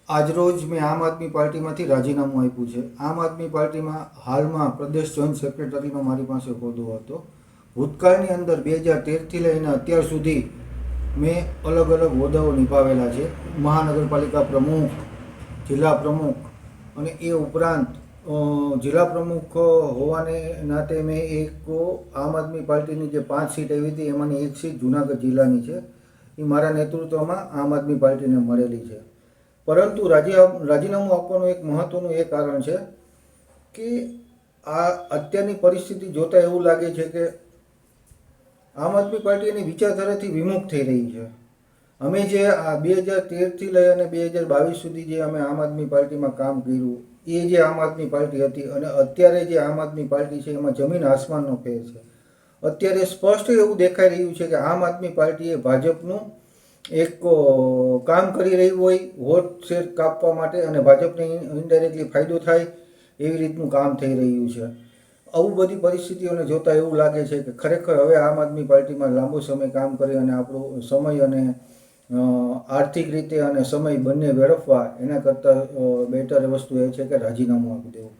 આજરોજ મેં આમ આદમી પાર્ટીમાંથી રાજીનામું આપ્યું છે. આમ આદમી પાર્ટીમાં હાલમાં પ્રદેશ જોઈન્ટ સેક્રેટરીનો મારી પાસે હોદ્દો હતો. ભૂતકાળની અંદર 2013થી લઈને અત્યાર સુધી મેં અલગ અલગ હોદ્દાઓ નિભાવેલા છે. મહાનગરપાલિકા પ્રમુખ, જિલ્લા પ્રમુખ અને એ ઉપરાંત જિલ્લા પ્રમુખ હોવાને નાતે મેં એક આમ આદમી પાર્ટીની જે 5 સીટ આવી હતી એમાંની એક સીટ જુનાગઢ જિલ્લાની છે. એ મારા નેતૃત્વમાં આમ આદમી પાર્ટીને મળેલી છે. પરંતુ રાજીનામું આપવાનું એક મહત્ત્વનું એ કારણ છે કે આ અત્યારની પરિસ્થિતિ જોતાં એવું લાગે છે કે આમ આદમી પાર્ટી એની વિચારધારાથી વિમુખ થઈ રહી છે. અમે જે આ 2013થી લઈ અને 2022 સુધી જે અમે આમ આદમી પાર્ટીમાં કામ કર્યું એ જે આમ આદમી પાર્ટી હતી અને અત્યારે જે આમ આદમી પાર્ટી છે એમાં જમીન આસમાનનો ફેર છે. અત્યારે સ્પષ્ટ એવું દેખાઈ રહ્યું છે કે આમ આદમી પાર્ટીએ ભાજપનું એક કામ કરી રહ્યું હોય વોટ શેર કાપવા માટે અને ભાજપને ઇનડાયરેક્ટલી ફાયદો થાય એવી રીતનું કામ થઈ રહ્યું છે. આવું બધી પરિસ્થિતિઓને જોતાં એવું લાગે છે કે ખરેખર હવે આમ આદમી પાર્ટીમાં લાંબો સમય કામ કરી અને આપણો સમય અને આર્થિક રીતે અને સમય બંને વેડફવા એના કરતાં બેટર વસ્તુ એ છે કે રાજીનામું આપી દેવું.